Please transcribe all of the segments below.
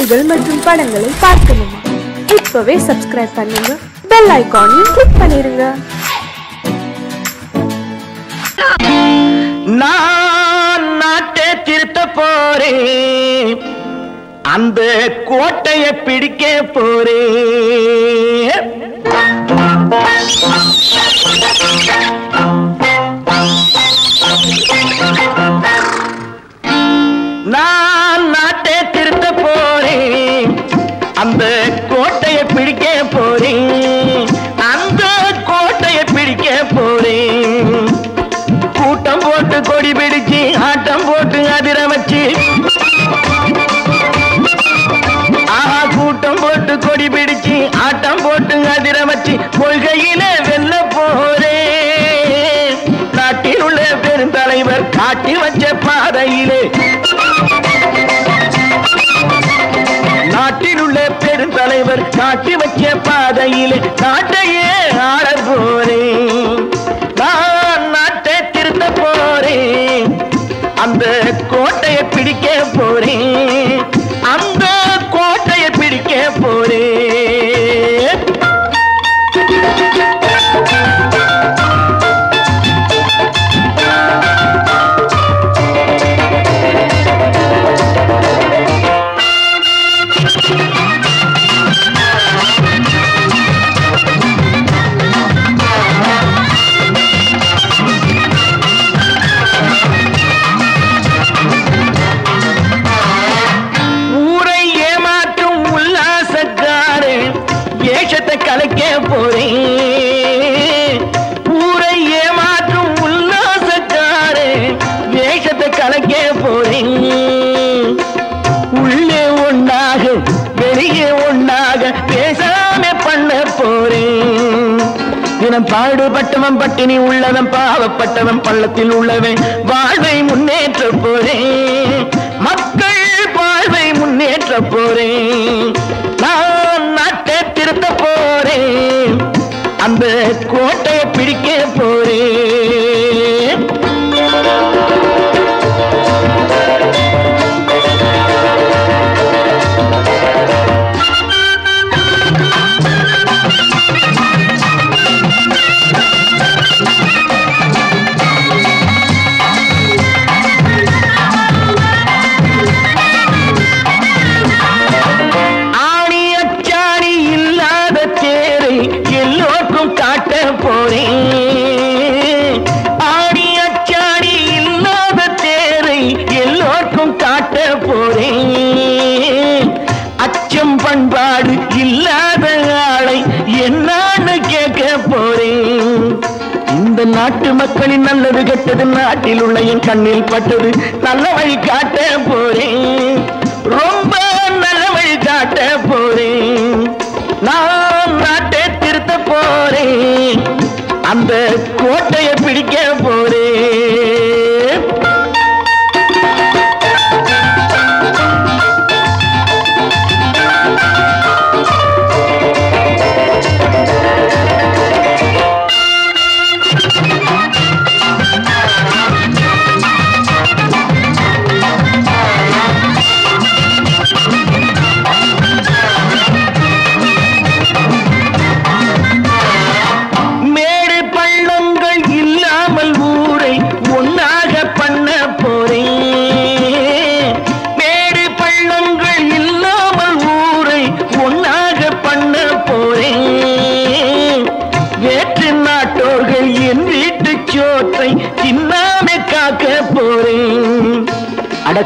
செய்திகள் மற்றும் படங்களை பார்க்கணுமா? இப்பவே சப்ஸ்கிரைப் பண்ணுங்க, பெல் ஐகானையும் கிளிக் பண்ணிருங்க. நான் நாட்டை திருத்த போறேன், அந்த கோட்டையை பிடிக்க போறேன். நான் நாட்டை திருத்த போறேன், அந்த கோட்டையை பிடிக்க போறேன், அந்த கோட்டையை பிடிக்க போறேன். கூட்டம் போட்டு கொடி பிடிச்சு ஆட்டம் போட்டு அதிர வச்சு, கூட்டம் போட்டு கொடி பிடிச்சு ஆட்டம் போட்டு அதிர வச்சு கொள்கையில வெல்ல போறேன். நாட்டில் உள்ள பெருந்தலைவர் காட்டி வச்ச பாதையிலே, நாட்டில் உள்ள பெருந்தலைவர் காட்டி வச்ச பாதையிலே நாட்டையே ஆள போறேன். நான் நாட்டை திருத்த போறேன், அந்த கோட்டையை பிடிக்க போறேன், அந்த கோட்டையை பிடிக்க போறேன். கலைக்க போறேன், ஊரை ஏமாற்றும் உல்லாசக்காரே வேஷத்தை கலைக்க போறேன். உள்ளே ஒன்னாக வெளியே ஒன்னாக பேசாம பண்ண போறேன். தினம் பாடுபட்டவன் பட்டினி உள்ளவன் பாவப்பட்டவன் பள்ளத்தில் உள்ளவன் வாழ்வை முன்னேற்ற போறேன், மக்கள் வாழ்வை முன்னேற்ற போறேன். நான் நாட்டை திருத்த போறேன், அந்த கோட்டையை பிடிக்க போறேன். ஆடி அச்சாடி இல்லாத தேரை எல்லோருக்கும் காட்ட போறேன். அச்சம் பண்பாடு இல்லாத ஆளை என்னான்னு கேட்க போறேன். இந்த நாட்டு மக்களின் நல்லது கெட்டது நாட்டில் உள்ள என் கண்ணில் பட்டது நல்ல வழி காட்ட போறேன், ரொம்ப நல்ல வழி காட்ட போறேன். நான் நாட்டை திருத்த போறேன், அந்த கோட்டையை பிடிக்க போறேன்.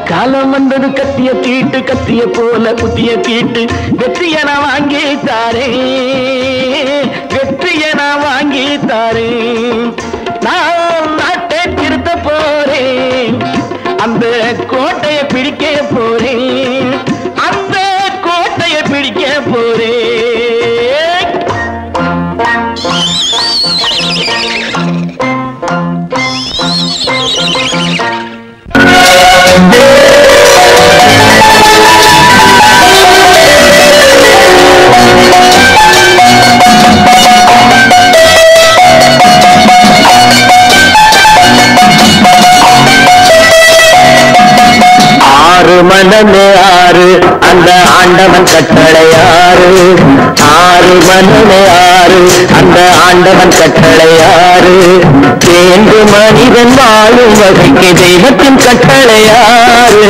காலம் வந்தது கத்திய தீட்டு, கத்திய போல புத்திய தீட்டு, வெற்றிய நான் வாங்கி தாரேன், வெற்றிய நான் வாங்கி தாரேன். நான் நாட்டை திருத்த போறேன், அந்த கோட்டையை பிடிக்க போறேன், அந்த கோட்டையை பிடிக்க போறேன். மனமே ஆறு அந்த ஆண்டவன் கட்டளையாறு ஆறு மனமே ஆறு அந்த ஆண்டவன் கட்டளையாறு தேர்ந்து மனிதன் வாழும் வகைக்கு தெய்வத்தின் கட்டளையாறு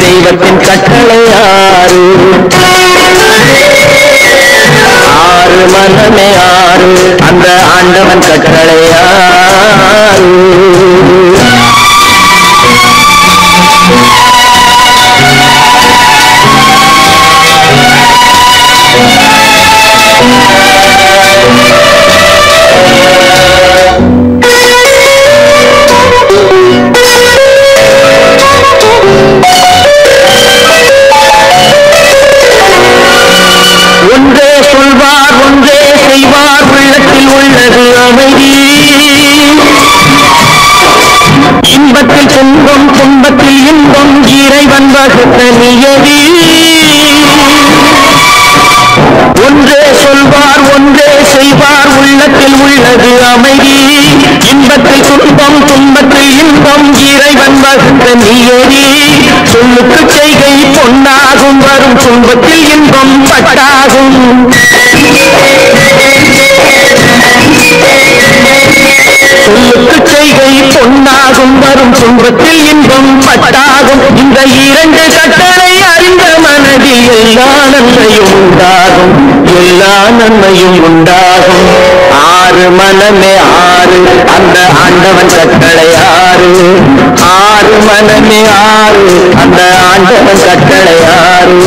தெய்வத்தின் கட்டளையாறு ஆறு மனமே ஆறு அந்த ஆண்டவன் கட்டளையாறு ஒன்றே சொல்வார் ஒன்றே செய்வார் உள்ளத்தில் உள்ளது அமைதி இன்பத்தில் துன்பம் துன்பத்தில் இன்பம் இறைவன் வகுத்த நியதி ஒன்றே சொல்வார் ஒன்றே செய்வார் உள்ளத்தில் உள்ளது அமைதி இன்பத்தில் துன்பம் துன்பத்தில் இன்பம் இறைவன் வகுத்த நியதி சொல்லுக்கு செய்கை பொன்னாகும் வரும் துன்பத்தில் இன்பம் பட்டாகும் சொல்லுக்கு செய்கை பொன்னாகும் வரும் துன்பத்தில் இன்பம் பட்டாகும் இந்த இரண்டு கட்டளை அறிந்த மனதில் எல்லா நன்மையும் உண்டாகும் எல்லா நன்மையும் உண்டாகும் ஆறு மனமே ஆறு அந்த ஆண்டவன் கட்டளையாறு ஆறு மனமே ஆறு அந்த ஆண்டவன் கட்டளையாறு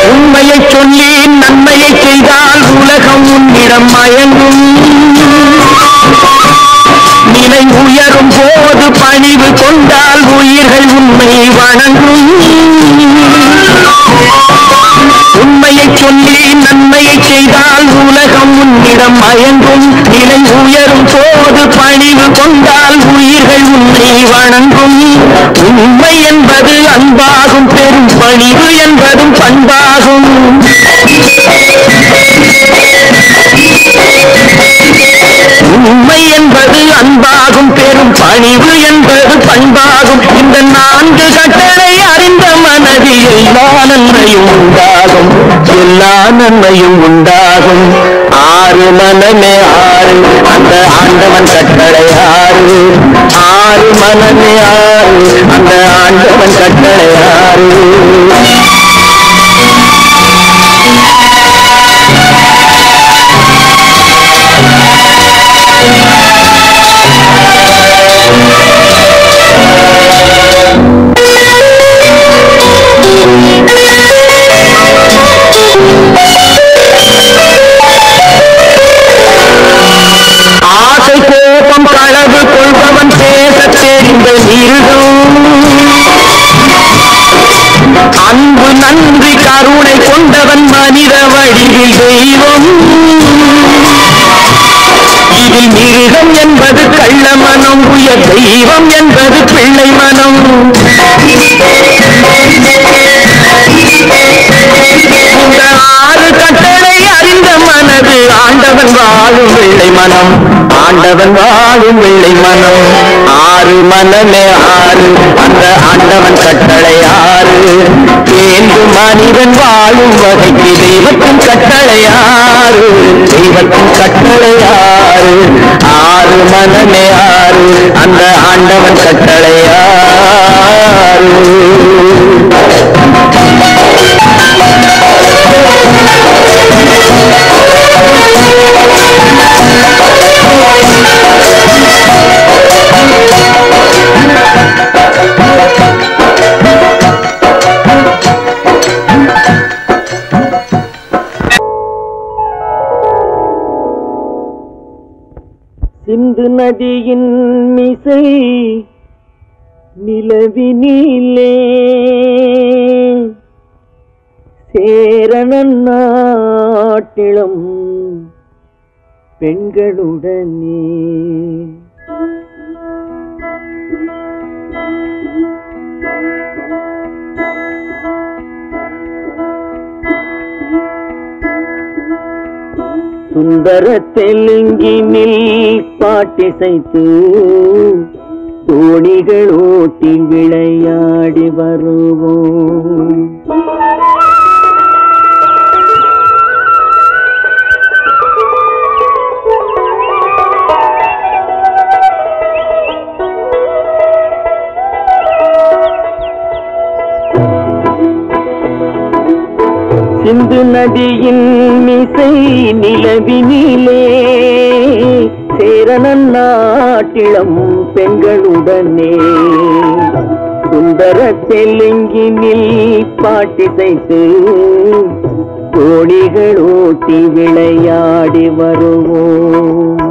உண்மையை சொல்லி நன்மையை செய்தால் உலகம் உன்னிடம் மயங்கும் நிலை உயரும் போது பணிவு கொண்டால் உயிர்கள் உண்மை வணங்கும் உண்மையை சொல்லி நன்மையை செய்தால் உலகம் உன்னிடம் மயங்கும் நிலை உயரும் போது பணிவு கொண்டால் உயிர்கள் உன்னை வணங்கும் உண்மை என்பது அன்பாகும் பெரும் பணிவு என்பதும் பண்பாகும் உண்மை என்பது அன்பாகும் பெரும் பணிவு என்பது பண்பாகும் இந்த நான்கு கட்டளை அறிந்த மனதில் எல்லா நன்மையும் உண்டாகும் எல்லா நன்மையும் உண்டாகும் ஆறு மனமே ஆறு அந்த ஆண்டவன் கட்டளையாறு ஆறு மனமே ஆறு அந்த ஆண்டவன் கட்டளையாறு ஆசை கோபம் களவு கொள்பவன் பேச தெரிந்த மிருகம் அன்பு நன்றி கருணை கொண்டவன் மனித வடிவில் தெய்வம் இதில் மிருகம் என்பது கள்ள மனம் உயர் தெய்வம் என்பது பிள்ளை மனம் இந்த ஆறு கட்டளை அறிந்த மனது ஆண்டவன் வாழும் வெள்ளை மனம் ஆண்டவன் வாழும் வெள்ளை மனம் ஆறு மனமே ஆறு அந்த ஆண்டவன் கட்டளை ஆறு தேர்ந்து மனிதன் வாழும் வகைக்கு தெய்வத்தின் கட்டளை ஆறு தெய்வத்தின் கட்டளை ஆறு ஆறு மனமே ஆறு அந்த ஆண்டவன் கட்டளை ஆறு சிந்து நதியின் மிசை நிலவினிலே சேரணன் நாட்டிலும் பெண்களுடனே சுந்தர தெலுங்கினில் பாட்டிசைத்து தோணிகள் ஓட்டி விளையாடி வருவோம். சிந்து நதியின் மிசை நிலவினிலே சேரனன் நாட்டிளம் பெண்களுடனே சுந்தர தெலுங்கினில் பாட்டிசைத்து தோணிகள் ஓட்டி விளையாடி வருவோம்.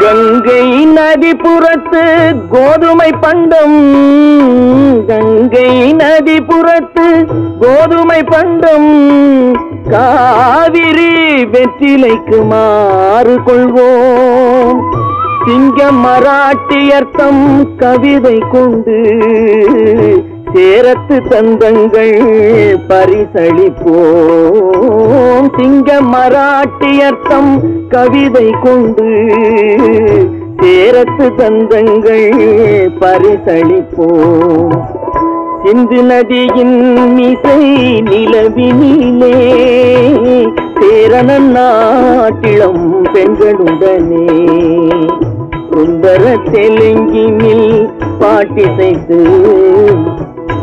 கங்கை நதிபுறத்து கோதுமை பண்டம், கங்கை நதிபுறத்து கோதுமை பண்டம், காவிரி வெற்றிலைக்கு மாறு கொள்வோம். சிங்க மராட்டியர்த்தம் கவிதை கொண்டு சேரத்து தந்தங்கள் பரிசளிப்போம். சிங்க மராட்டியர்த்தம் கவிதை கொண்டு சேரத்து தந்தங்கள் பரிசளிப்போம். சிந்து நதியின் மிசை நிலவினிலே சேரனன் நாட்டிளம் பெண்களுடனே சுந்தர தெலுங்கினில் பாட்டிசைத்து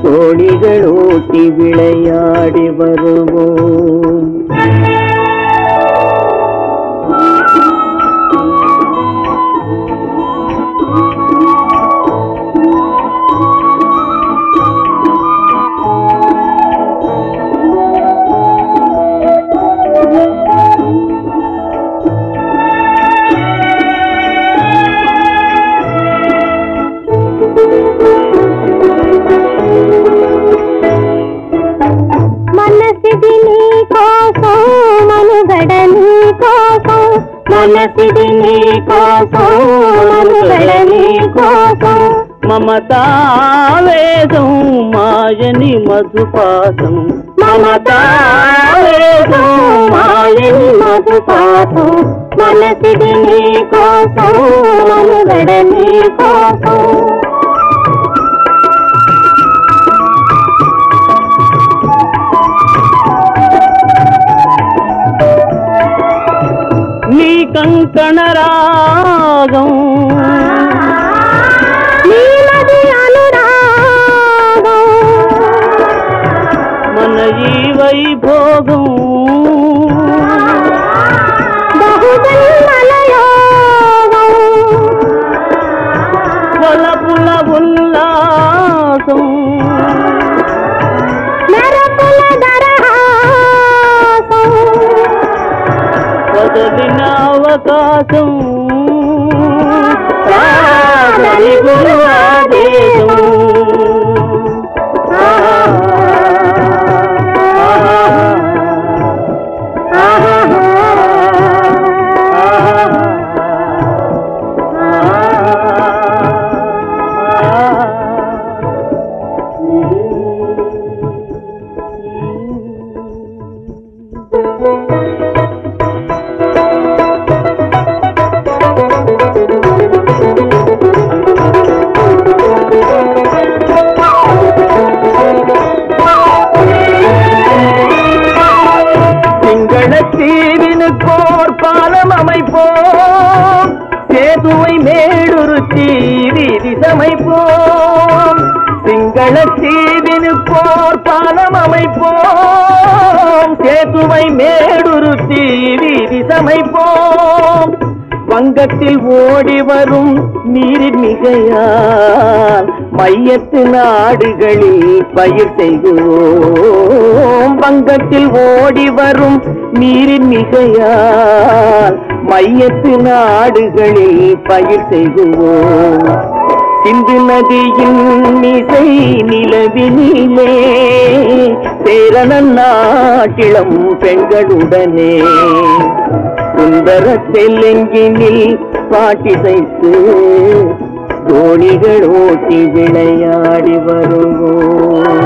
தோணிகள் ஓட்டி விளையாடி வருவோம். మనసిది కోసం మనుగడని కోసం మమతావేదం మాయని మధుపాసం, మమతావేదం మాయని మధుపాసం, మనసిది కోసం మనుగడని కోసం. నీ కంకణ రాగం నీలది అనురాగం, మన ఈ వైభోగం బహుజన్మల యోగం, వలపుల ఉల్లాసం మెరపుల దరహాసం, వదలిన అవకాశం సాగని గురు ఆదేశం. தீவினுக்கோர் பாலம் அமைப்போம், சேதுவை மேடுருத்தி வீதி சமைப்போம். சிங்கள தீவினுக்கோர் பாலம் அமைப்போம், சேதுவை மேடுருத்தி வீதி சமைப்போம். வங்கத்தில் ஓடி வரும் நீரின் மிகையால் மையத்து நாடுகளில் பயிர் செய்கிறோம். வங்கத்தில் ஓடி வரும் நீரின் மிகையால் மையத்து நாடுகளில் பயிர் செய்குவோம் சிந்து நதியின் இசை நிலவினிலே சேரணன் நாட்டிளம் பெண்களுடனே சுந்தர தெலுங்கினில் பாட்டிசைத்து தோணிகள் ஓட்டி விளையாடி வருவோம்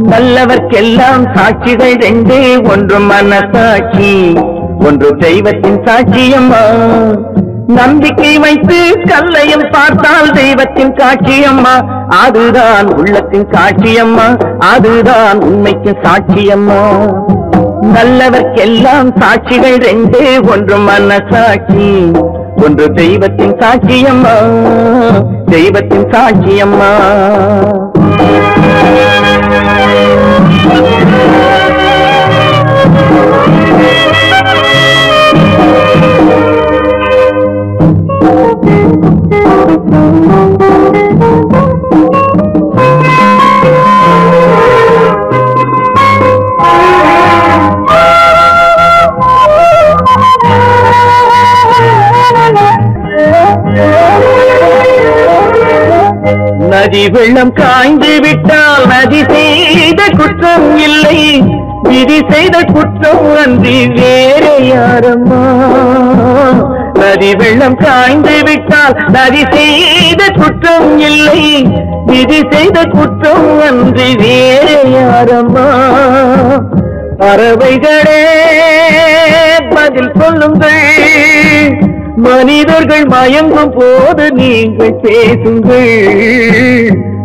நல்லவர்க்கெல்லாம் சாட்சிகள் ரெண்டு ஒன்று மனசாட்சி ஒன்று தெய்வத்தின் சாட்சியம்மா நம்பிக்கை வைத்து கல்லையும் பார்த்தால் தெய்வத்தின் காட்சியம்மா அதுதான் உள்ளத்தின் காட்சியம்மா அதுதான் உண்மைக்கு சாட்சியம்மா நல்லவர்க்கெல்லாம் சாட்சிகள் ரெண்டு ஒன்று மனசாட்சி ஒன்று தெய்வத்தின் சாட்சியம்மா தெய்வத்தின் சாட்சியம்மா நதி வெள்ளம் காய்ந்து விட்டால் நதி செய்த குற்றம் இல்லை விதி செய்த குற்றம் அன்றி வேறு யாரம்மா நதி வெள்ளம் காய்ந்து விட்டால் நதி செய்த குற்றம் இல்லை விதி செய்த குற்றம் அன்றி வேறு யாரம்மா பறவைகளே பதில் சொல்லுங்கள் மனிதர்கள் மயங்கும் போது நீங்கள் பேசுங்கள்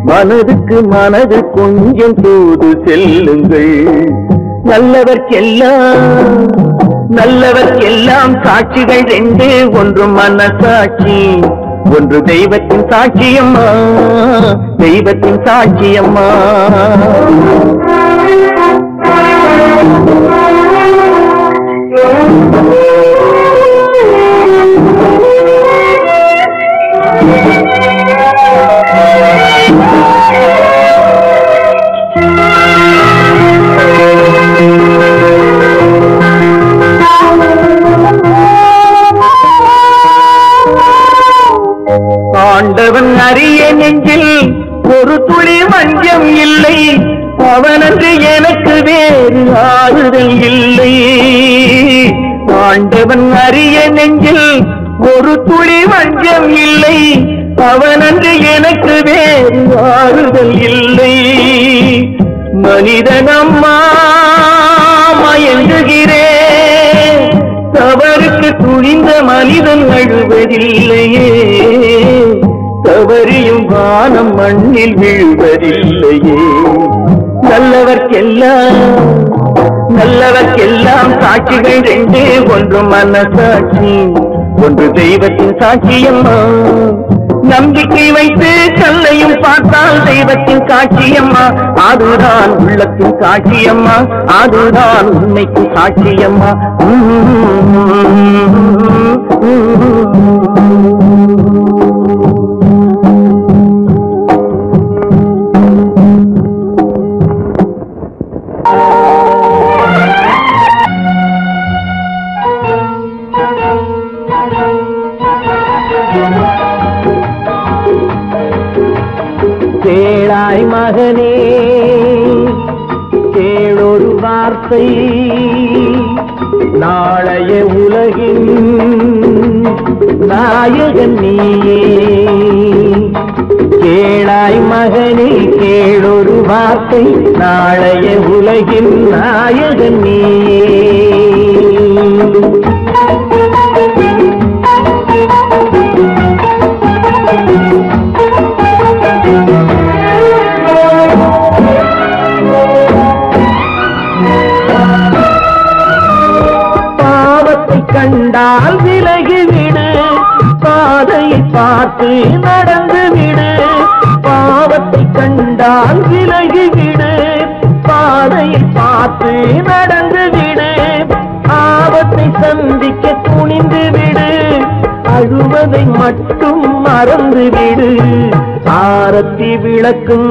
மனதுக்கு மனது கொஞ்சம் தூது செல்லுங்கள் நல்லவர்க்கெல்லாம் சாட்சிகள் ரெண்டு ஒன்று மனசாட்சி ஒன்று தெய்வத்தின் சாட்சியம்மா தெய்வத்தின் சாட்சியம்மா ஆண்டவன் அறிய நெஞ்சில் ஒரு துளி வஞ்சம் இல்லை அவனன்று எனக்கு வேறு ஆறுதல் இல்லை ஆண்டவன் அறிய நெஞ்சில் ஒரு துளி வஞ்சம் இல்லை அவனன்று எனக்கு வேறு ஆறுதல் இல்லை மனிதனம்மா மயங்குகிறேன் தவறுக்கு துணிந்த மனிதன் அழுவதில்லையே தவறியும் வானம் மண்ணில் விழுவதில்லையே நல்லவர்க்கெல்லாம் சாட்சிகள் ரெண்டு ஒன்று மனசாட்சி ஒன்று தெய்வத்தின் சாட்சியம்மா நம்பிக்கை வைத்து கல்லையும் பார்த்தால் தெய்வத்தின் காட்சியம்மா அதுதான் உள்ளத்தின் காட்சியம்மா அதுதான் உண்மைக்கு சாட்சியம்மா மகனே கேளொரு வார்த்தை நாளைய உலகின் நாயகன் நீயே கேளாய் மகனே கேளொரு வார்த்தை நாளைய உலகின் நாயகன் நீயே கண்டால் விலகி விடு பாதையை பார்த்து நடந்து விடு பாவத்தை கண்டால் விலகி விடு பாதையை பார்த்து நடந்து விடு ஆபத்தை சந்திக்க துணிந்து விடு அழுவதை மட்டும் மறந்து விடு ஆரத்தி விளக்கும்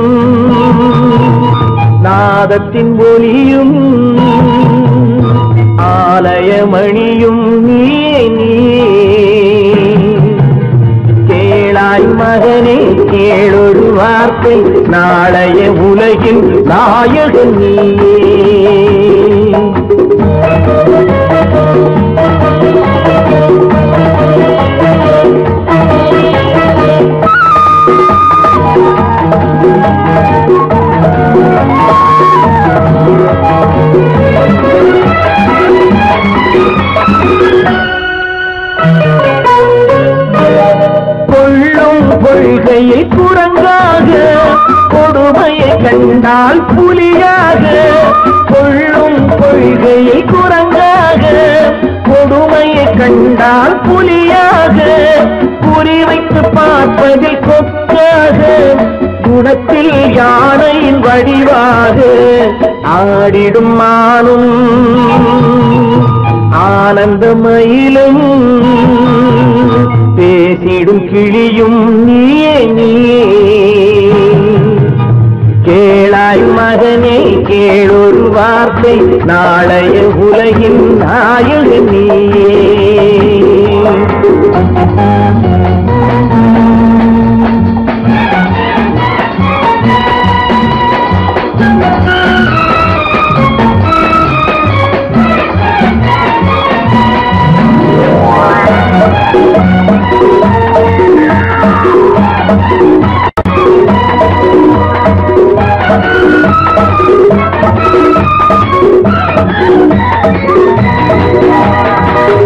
நாதத்தின் ஒளியும் ஆலயமணியும் நீயே கேளாய் மகனே கேளொரு வார்த்தை நாளைய உலகின் நாயகன் நீயே கொள்ளும் கொள்கையை குரங்காக கொடுமையை கண்டால் புலியாக கொள்ளும் கொள்கையை குரங்காக கொடுமையை கண்டால் புலியாக குறி வைத்து பார்ப்பதில் கொக்காக குணத்தில் யானையின் வடிவாக ஆடிடும் மானும் ஆனந்தமயிலும் பேசிடும் கிளியும் நீயே நீயே கேளாய் மகனே கேளொரு வார்த்தை நாளைய உலகின் நாயகன் நீயே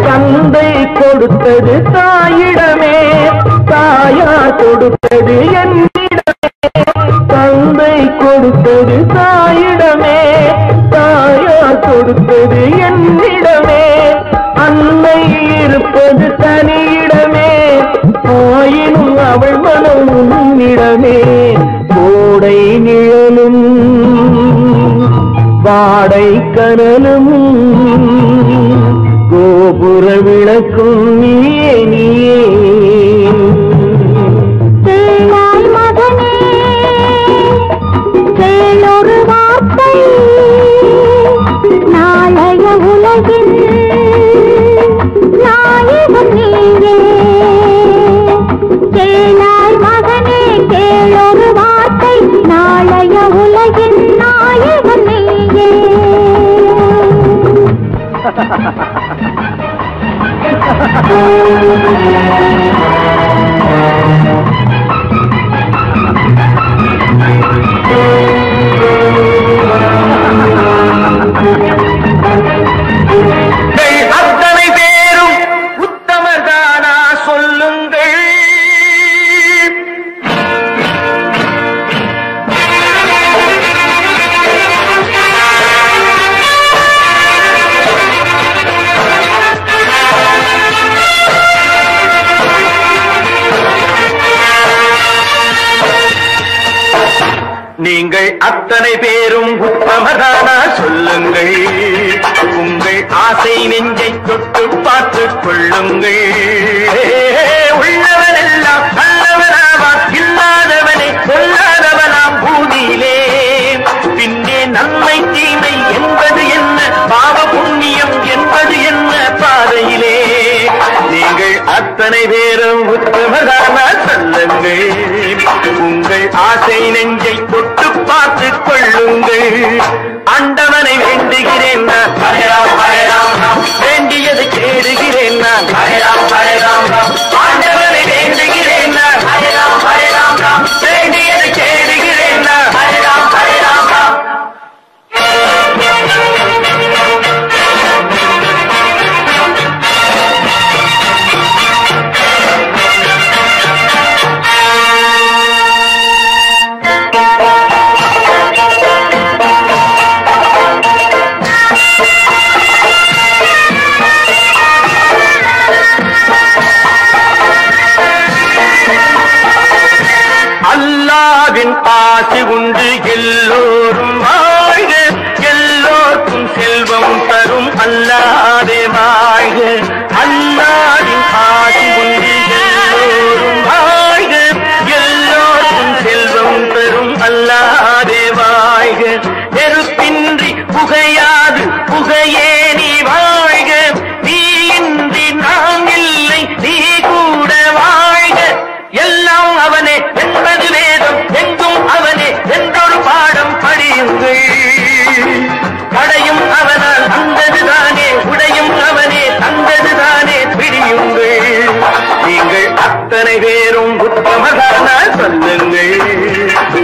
தந்தை கொடுத்தது தாயிடமே தாயா கொடுத்தது என்னிடமே தந்தை கொடுத்தது தாயிடமே தாயா கொடுத்தது என்னிடமே அன்னை இருப்பது தனியிடமே ஆயினும் அவள் மனம் உன்னிடமே கோடை நிழலும் வாடை கனலும் கோபுர விளக்கும் நீயே நீயே கேளாய் மகனே கேளொரு வார்த்தை நாளைய உலகின் நாயகன் நீயே கேளாய் மகனே கேளொரு வார்த்தை நாளைய உலகின் நாயகன் நீயே அத்தனை பேரும் உத்தமர்தானா சொல்லுங்கள் நீங்கள் அத்தனை பேரும் உத்தமதானா சொல்லுங்கள் உங்கள் ஆசை நெஞ்சை தொட்டு பார்த்துக் கொள்ளுங்கள் உள்ளவனெல்லாம் நல்லவனாவான் இல்லாதவனை சொல்லாதவனாம் பூமியிலே பின்னே நன்மை தீமை என்பது என்ன பாவ புண்ணியம் என்பது என்ன பாதையிலே நீங்கள் அத்தனை பேரும் உத்தமதானா சொல்லுங்கள் உங்கள் ஆசை நெஞ்சை தொட்டு படியுங்கள். ஆண்டவனை வேண்டுகிறேன் நான், வேண்டியது கேடுகிறேன் நான், ஆண்டவனை வேண்டுகிறேன் நான், வேண்டியது கேடுகிறேன் நான். அல்லாவின் ஆசி உண்டு எல்லோரும் வாழ்க, எல்லோருக்கும் செல்வம் தரும் அல்லாதே வாழ்க. அல்லாவின் ஆசி உண்டு எல்லோரும் வாழ்க, எல்லோருக்கும் செல்வம் தரும் அல்லாதே வாழ்க. நெருப்பின்றி புகையாது புகையே நீ வாழ்க, நீ இன்றி நாம் இல்லை நீ கூட வாழ்க. எல்லாம் அவனே என்பது வேதம், எங்கும் அவனே என்றொரு பாடம் படியுங்கள். கடையும் அவனால் தந்ததுதானே, உடையும் அவனே தந்ததுதானே, பிடியுங்கள். நீங்கள் அத்தனை பேரும் உத்தமகானால் சொல்லுங்கள்.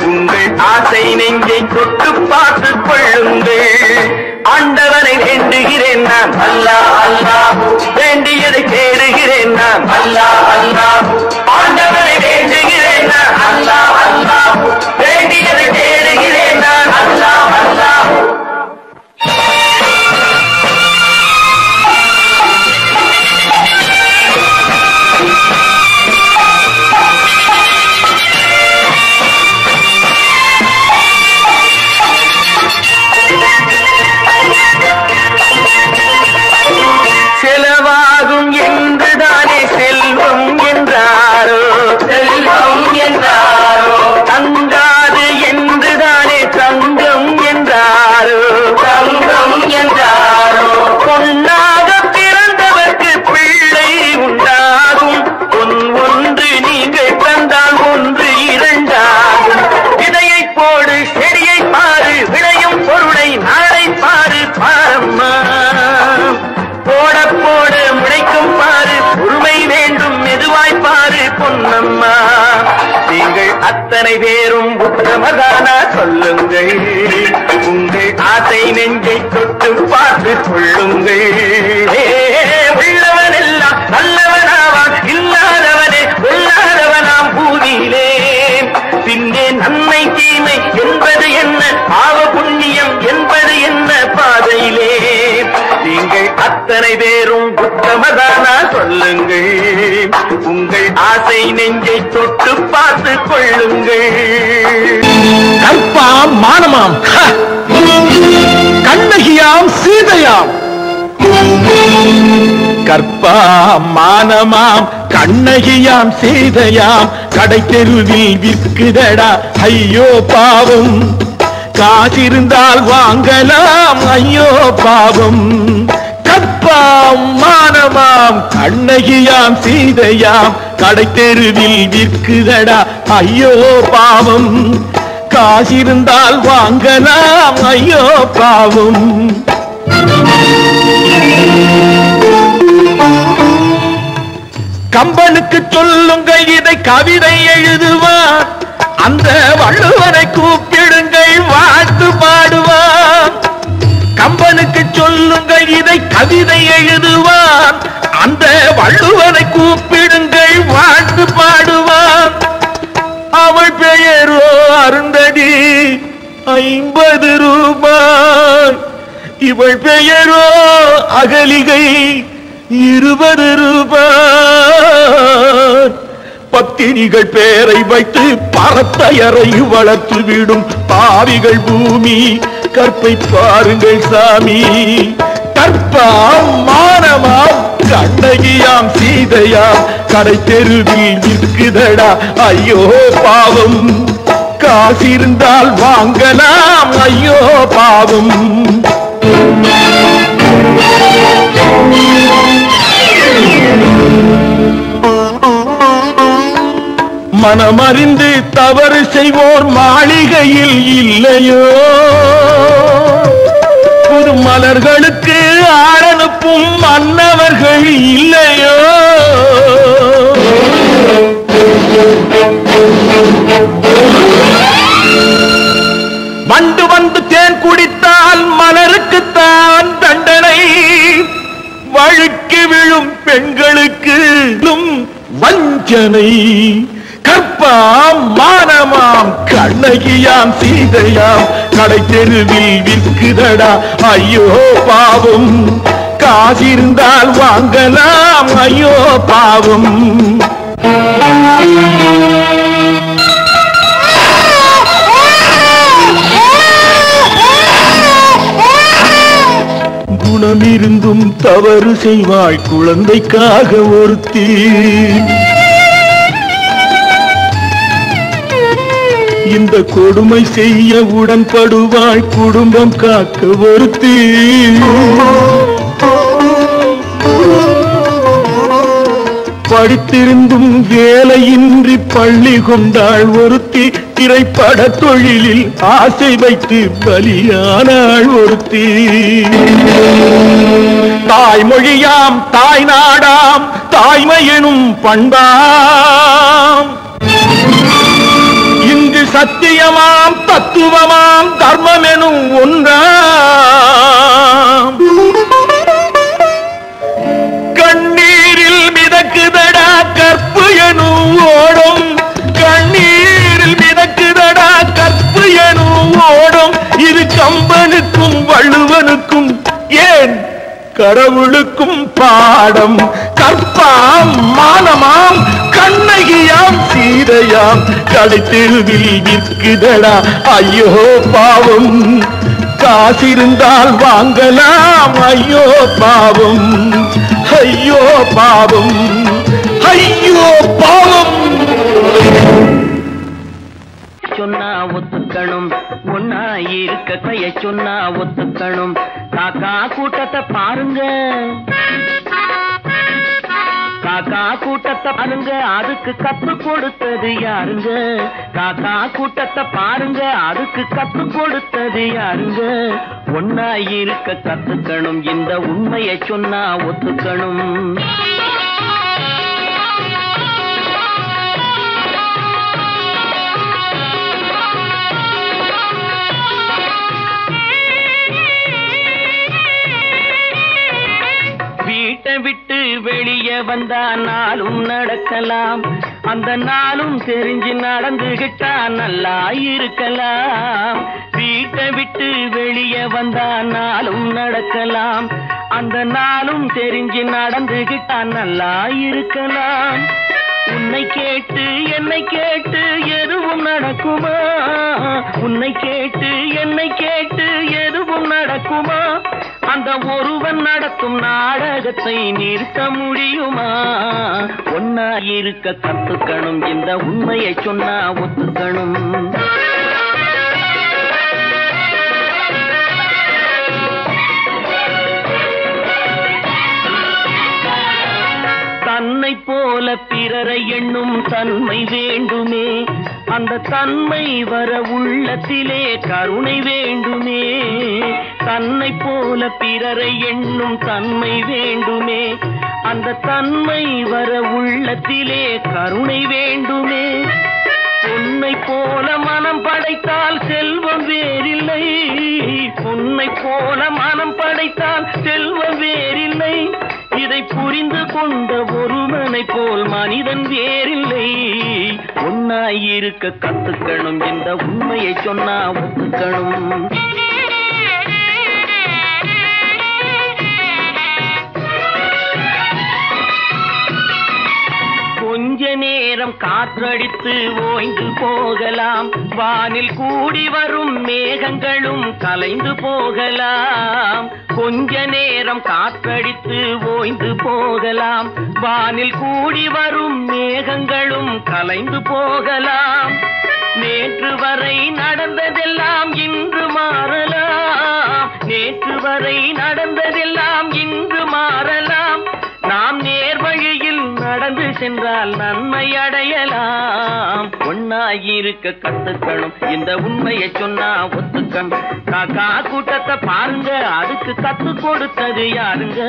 உங்கள் ஆசை நெஞ்சை தொட்டு பார்த்துக் கொள்ளுங்கள். ஆண்டவனை வேண்டுகிறேன் நான், அல்லாஹ் அல்லாஹ், வேண்டியதை கேடுகிறேன் நான், அல்லாஹ் அல்லாஹ். ஆண்டவனை வேண்டுகிறேன் நான், அல்லாஹ் அல்லாஹ், வேண்டியதை கேடுகிறேன் நான், அல்லாஹ் அல்லாஹ். செலவாகும் என்றுதானே செல்வம் என்றாரோ, செல்வம் என்றாரோ, தங்காது என்றுதானே தங்கம் என்றாரோ, தங்கம் என்றாரோ. பொன்னாக பிறந்தவர்க்கு பிள்ளை உண்டாகும், பொன் ஒன்று நீங்கள் தந்தால் ஒன்று இரண்டாகும். விதையை போடு செடியை பாரு, விளையும் பொருளை நாளை பாரு பாரம்மா. போட போட முளைக்கும் பாரு, பொறுமை வேண்டும் மெதுவாய் பாரு பொன்னம்மா. நீங்கள் அத்தனை பேரும் உத்தமதானா சொல்லுங்கள். உங்கள் ஆசை நெஞ்சை தொட்டு பார்த்து கொள்ளுங்கள். உள்ளவன் எல்லாம் நல்லவனாவான், இல்லாதவனே கொல்லாதவனாம் பூவியிலே. பின்னே நன்மை தீமை என்பது என்ன, பாவ புண்ணியம் என்பது என்ன பாதையிலே. நீங்கள் அத்தனை பேரும் உத்தமதானா சொல்லுங்கள். உங்கள் ஆசை நெஞ்சை தொட்டு பார்த்து கொள்ளுங்கள். கற்பாம் மானமாம், கண்ணகியாம் சீதையாம். கற்பாம் மானமாம் கண்ணகியாம் சீதையாம், கடை தெருவில் விற்குதடா ஐயோ பாவம். காசிருந்தால் வாங்கலாம் ஐயோ பாவம். கற்பாம் மானமாம் கண்ணகியாம் சீதையாம், கடை தெருவில் விற்குதடா ஐயோ பாவம். காசிருந்தால் வாங்கலாம் ஐயோ பாவம். கம்பனுக்கு சொல்லுங்கள் இதை கவிதை எழுதுவான், அந்த வள்ளுவரை கூப்பிடுங்கள் வாழ்த்து பாடுவான். கம்பனுக்கு சொல்லுங்கள் இதை கவிதை எழுதுவான், அந்த வள்ளுவரை கூப்பிடுங்கள் வாழ்த்து பாடுவான். அவள் பெயரோ அருந்ததி 50 ரூபாய், இவள் பெயரோ அகலிகை 20 ரூபாய். பத்தினிகள் பேரை வைத்து பரத்தையரை வளர்த்து விடும் பாவிகள் பூமி, கற்பை பாருங்கள் சாமி. கற்பாம் மானமாம் கண்ணகியாம் சீதையாம், கடை தெருவில் விற்குதடா ஐயோ பாவம். காசிருந்தால் வாங்கலாம் ஐயோ பாவம். மனமறிந்து தவறு செய்வோர் மாளிகையில் இல்லையோ புது மலர்களுக்கு ஆளனுப்பும் மன்னவர்கள் இல்லையோ வண்டு வந்து தேன் குடித்தால் மலருக்குத்தான் தண்டனை வழுக்கி விழும் பெண்களுக்கு வஞ்சனை கற்பாம் மானமாம் கண்ணகியாம் சீதையாம் கடை தெருவில் விற்குதடா ஐயோ பாவம் காசிருந்தால் வாங்கலாம் ஐயோ பாவம் குணமிருந்தும் தவறு செய்வாய் குழந்தைக்காக ஒருத்தி இந்த கொடுமை செய்ய உடன்படுவாய் குடும்பம் காக்க ஒருத்தி படித்திருந்தும் வேலையின்றி பள்ளி கொண்டாள் ஒருத்தி திரைப்பட தொழிலில் ஆசை வைத்து பலியானாள் ஒருத்தி தாய்மொழியாம் தாய் நாடாம் தாய்மையெனும் பண்பாம் இங்கு சத்தியமாம் தத்துவமாம் தர்மமெனும் ஒன்றாம் கண்ணீரில் மிதக்குதடா கற்பு எனும் ஓடும் கண்ணீரில் மிதக்குதடா கற்பு எனும் ஓடும் இது கம்பனுக்கும் வள்ளுவனுக்கும் ஏன் கடவுளுக்கும் பாடம் கற்பாம் மானமாம் கண்ணகியாம் சீதையாம் கடை தெருவில் விற்குதடா ஐயோ பாவம் காசிருந்தால் வாங்கலாம் ஐயோ பாவம் ஐயோ பாவம் ஐயோ பாவம் சொன்னா ஒத்துக்கணும் ஒன்னா இருக்க கைய சொன்னா ஒத்துக்கணும் காக்கா கூட்டத்தை பாருங்க காக்கா கூட்டத்தை பாருங்க அதுக்கு கத்து கொடுத்தது யாருங்க காக்கா கூட்டத்தை பாருங்க அதுக்கு கத்து கொடுத்தது யாருங்க ஒன்னா இருக்க கத்துக்கணும் இந்த உண்மையை சொன்னா ஒத்துக்கணும் வீட்டை விட்டு வெளியே வந்தா நாளும் நடக்கலாம் அந்த நாளும் தெரிஞ்சு நடந்துகிட்டா நல்லா இருக்கலாம் வீட்டை விட்டு வெளியே வந்தா நாளும் நடக்கலாம் அந்த நாளும் தெரிஞ்சு நடந்துகிட்டா நல்லா இருக்கலாம் உன்னை கேட்டு என்னை கேட்டு எதுவும் நடக்குமா உன்னை கேட்டு என்னை கேட்டு எதுவும் நடக்குமா அந்த ஒருவன் நடத்தும் நாடகத்தை நிறுத்த முடியுமா ஒன்னா இருக்க கத்துக்கணும் இந்த உண்மையை சொன்னா ஒத்துக்கணும் தன்னை போல பிறரை எண்ணும் தன்மை வேண்டுமே அந்த தன்மை வர உள்ளத்திலே கருணை வேண்டுமே தன்னை போல பிறரை எண்ணும் தன்மை வேண்டுமே அந்த தன்மை வர உள்ளத்திலே கருணை வேண்டுமே பொன்னை போல மனம் படைத்தால் செல்வம் வேறில்லை பொன்னை போல மனம் படைத்தால் செல்வம் வேறில்லை இதை புரிந்து கொண்ட ஒருவனை போல் மனிதன் வேறில்லை ஒன்னாயிருக்க கத்துக்கணும் இந்த உண்மையை சொன்னா ஒத்துக்கணும் கொஞ்ச நேரம் காற்றடித்து ஓய்ந்து போகலாம் வானில் கூடி வரும் மேகங்களும் கலைந்து போகலாம் கொஞ்ச நேரம் காற்றடித்து ஓய்ந்து போகலாம் வானில் கூடி வரும் மேகங்களும் கலைந்து போகலாம் நேற்று வரை நடந்ததெல்லாம் இன்று மாறலாம் நேற்று வரை நடந்ததெல்லாம் இன்று மாறலாம் நாம் நேர்வழியில் நடந்து சென்றால் நன்மை அடையலாம் ஒன்னா பொண்ணா இருக்க கத்துக்கணும். இந்த உண்மையை சொன்னா ஒத்துக்கணும். காக்கா கூட்டத்தை பாருங்க, அதுக்கு கத்து கொடுத்தது யாருங்க?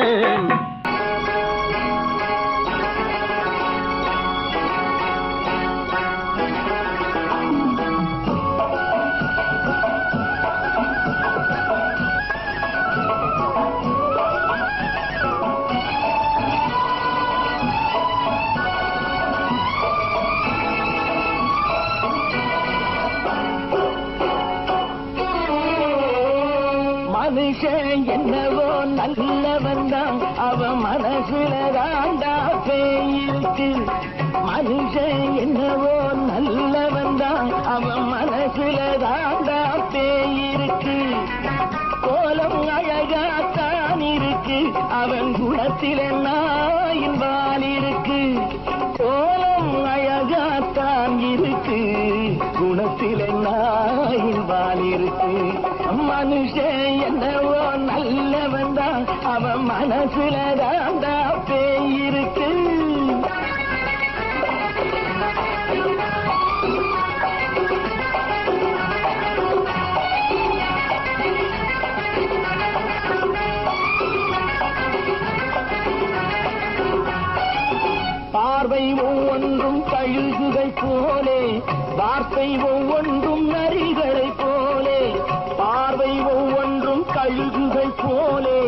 மனுஷன் என்னவோ நல்லவன் தான், அவன் மனசுல தாண்டா பேயிருக்கு. மனுஷன் என்னவோ நல்லவன் தான், அவன் மனசுல தாண்டா பேயிருக்கு. கோலம் அழகாத்தான் இருக்கு, அவன் குணத்தில நாயின் வால் இருக்கு. கோலம் அழகாத்தான் இருக்கு, குணத்தில நாயின் வால் இருக்கு. மனுஷன் என்னவோ நல்லவன் தான், அவன் மனசுல தாண்டா பேயிருக்கு. பார்வை ஒவ்வொன்றும் கழுகுகை போலே, வார்த்தை ஒவ்வொன்றும் நரிகளை போலே. பார்வை ஒவ்வொன்றும் கழுகுகை போலே,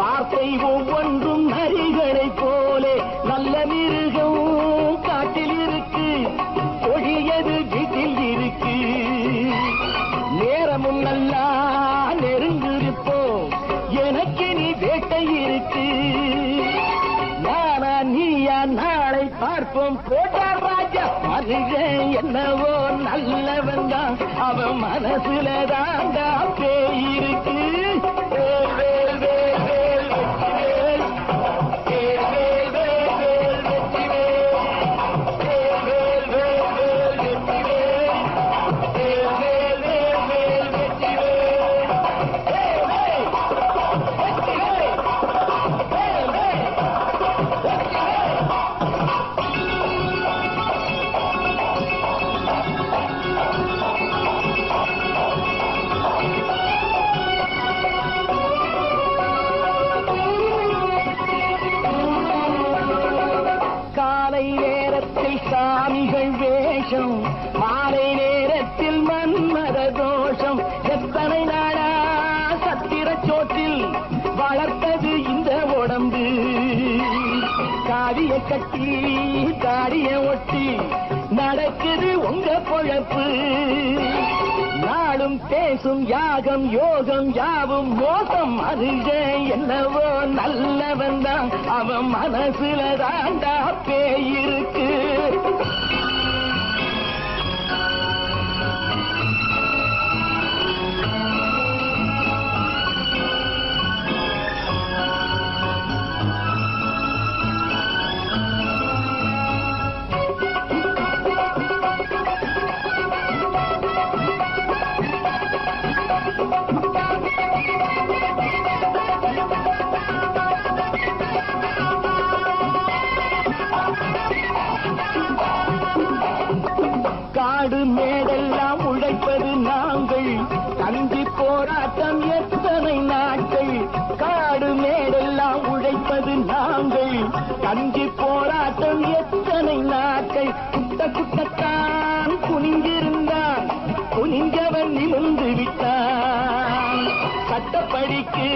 வார்த்தை ஒவ்வொன்றும் நரிகளை போலே. நல்ல மிருகம் காட்டில் இருக்கு, கொடியது வீட்டில் இருக்கு. நேரமும் நல்லா நெருங்கிருப்போம், எனக்கு நீ வேட்டை இருக்கு. நானா நீயா நாளை பார்ப்போம், போட்டார் ராஜா. மனுஷன் என்னவோ நல்லவன் தான், அவன் மனசுல தாண்டா பேயிருக்கு. சாமிகள் வேஷம், மாலை நேரத்தில் மன்மத தோஷம். எத்தனை நாளா சத்திர சோற்றில் வளர்த்தது இந்த உடம்பு. காவிய கட்டி தாடிய ஒட்டி நடக்குது உங்க பொழப்பு. நாளும் பேசும் யாகம் யோகம் யாவும் மோசம். மனுஷன் என்னவோ நல்லவன் தான், அவன் மனசுல தாண்டா பேயிருக்கு. காடு மேடெல்லாம் உழைப்பது நாங்கள், கஞ்சி போராட்டம் எத்தனை நாட்கள். காடு மேடெல்லாம் உழைப்பது நாங்கள், கஞ்சி போராட்டம் எத்தனை நாட்கள். குட்ட குட்டத்தான் குனிஞ்சிருந்தான், குனிஞ்சவன் நிமிர்ந்து விட்டான். சட்டப்படிக்கு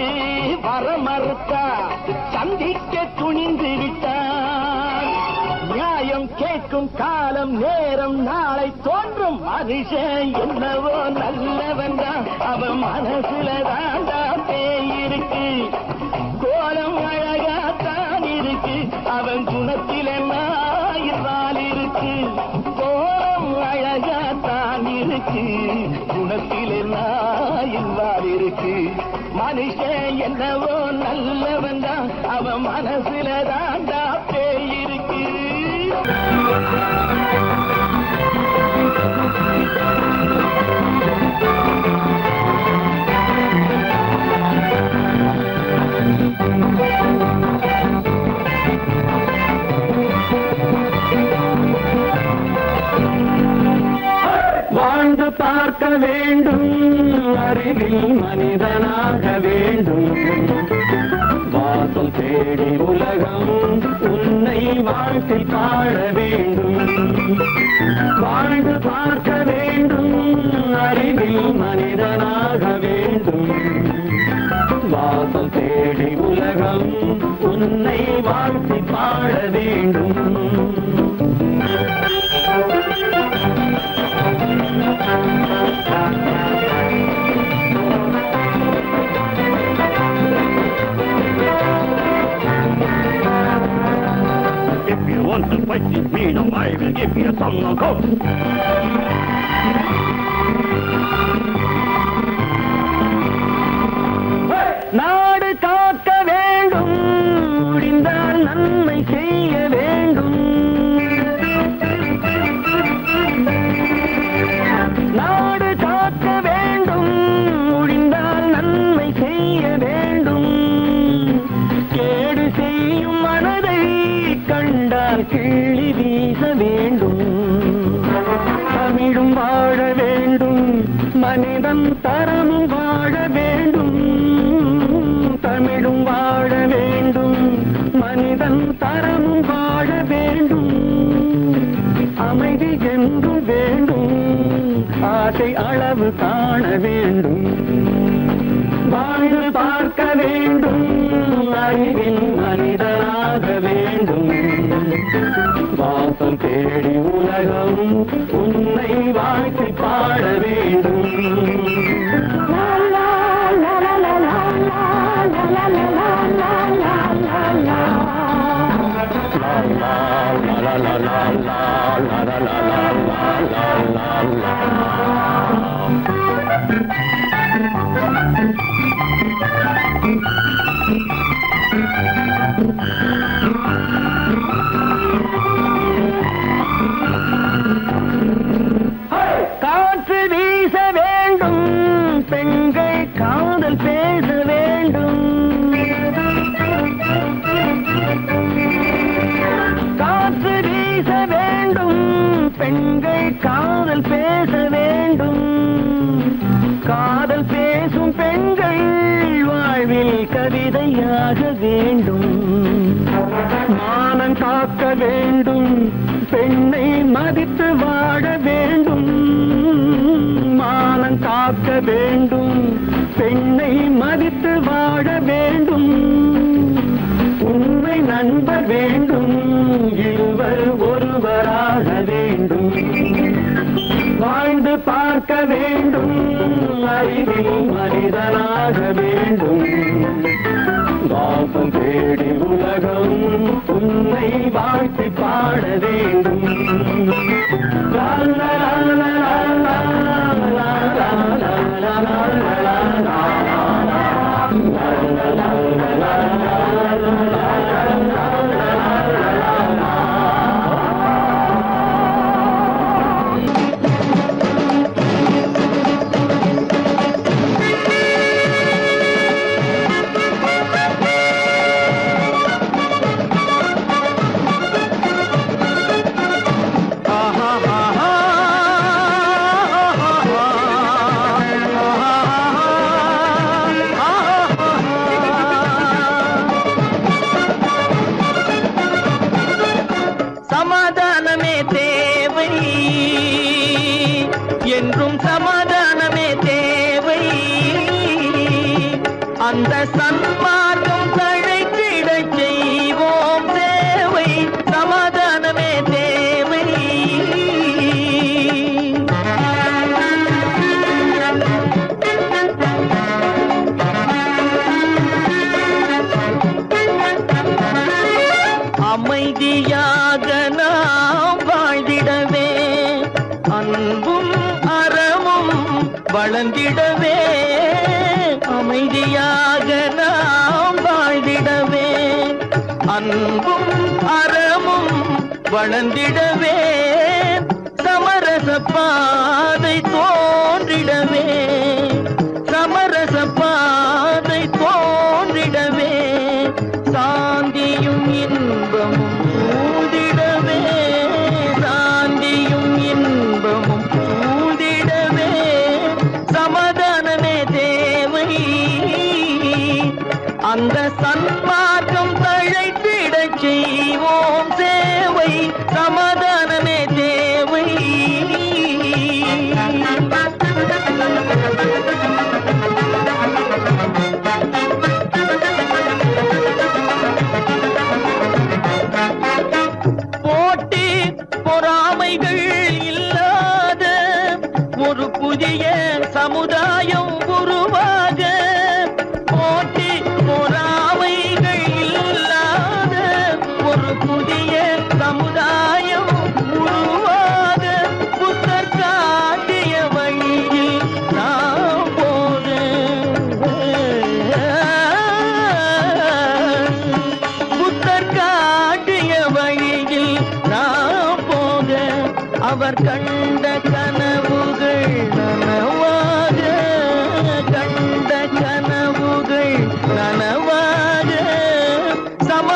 வர மறுத்தா, சந்திக்க துணிந்து விட்டான். நியாயம் கேட்கும் காலம் நேரம் நாளை தோன்றும். மனுஷன் என்னவோ நல்லவன் தான், அவன் மனசுல தாண்டா பேயிருக்கு. கோலம் அழகாத்தான் இருக்கு, அவன் குணத்தில நாயில் இருக்கு. கோலம் அழகாத்தான் இருக்கு, குணத்தில நாயில் இருக்கு. மனுஷன் என்னவோ நல்லவன் தான், அவன் மனசுல தாண்டா பேயிருக்கு. வேண்டும், அறிவில் மனிதனாக வேண்டும். வாசல் தேடி உலகம் உன்னை வாழ்த்தி பாட வேண்டும். வாழ்ந்து பார்க்க வேண்டும், அறிவில் மனிதனாக வேண்டும். வாசல் தேடி உலகம் உன்னை வாழ்த்தி பாட வேண்டும். If you want to fight with me, now I will give you a song of hope. நாடு காக்க வேண்டும், முடிந்தால் நன்மை செய்ய வேண்டும். நாடு காக்க வேண்டும், முடிந்தால் நன்மை செய்ய வேண்டும். கேடு செய்யும் மனதை கண்டால் கிள்ளி வீச வேண்டும். தமிழும் வாழ வேண்டும், மனிதன் தரமும் வாழ வேண்டும். தமிழும் வாழ வேண்டும், மனிதன் தரமும் வாழ வேண்டும். அமைதி என்று வேண்டும், ஆசை அளவு காண வேண்டும். வாழ்ந்து பார்க்க வேண்டும், அறிவில் மனிதனாக வேண்டும். வாசம் தேடி உலகம் உன்னை வாழ்த்தி பாட வேண்டும். காற்று வீச வேண்டும், பெண்கள் காதல் பேச வேண்டும். காற்று வீச வேண்டும், பெண்கள் காதல் பேச வேண்டும். காதல் பேசும் பெண்கள் வாழ்வில் கவிதையாக வேண்டும். மானம் காக்க வேண்டும், பெண்ணை மதித்து வாழ வேண்டும். மானம் காக்க வேண்டும், பெண்ணை மதித்து வாழ வேண்டும். உண்மை நண்பர் வேண்டும், இருவர் ஒருவராக வேண்டும். வாழ்ந்து பார்க்க வேண்டும், அறிவில் மனிதனாக வேண்டும். வாசம் தேடி உலகம் உன்னை வாழ்த்தி பாட வேண்டும். லா லா லா லா லா லா லா லா லா லா. சமாதானமே தேவை, என்றும் சமாதானமே தேவை. அந்த சன்மார்க்கம் தழைத்திடச் செய்வோம் தேவை. சமாதானமே தேவை. அமைதியாக நாம் வாழ்ந்திடவே, அன்பும் அறமும் வளர்ந்திடவே. அமைதியாக நாம் வாழ்ந்திடவே, அன்பும் அறமும் வளர்ந்திடவே. சமரச பாதை தோன்றிடவே, சமரச பாதை தோன்றிடவே. சாந்தியும் இன்பமும் சூழ்ந்திடவே, சாந்தியும் இன்பமும் சூழ்ந்திடவே. மாற்றம் தழைத்திடச் செய்வோம் சேவை சமாதானமே தேவை. போட்டி பொறாமைகள் இல்லாத ஒரு புதிய சமுதாயம் உருவாக, போட்டி பொறாமைகள் இல்லாத ஒரு புதிய சமுதாயம் உருவாக, புத்தர் காட்டிய வழியில் நாம் போக, புத்தர் காட்டிய வழியில் நாம் போக, அவர் கண்ட கனவுகள் நனவாக, கண்ட கனவுகள் நனவாக, சம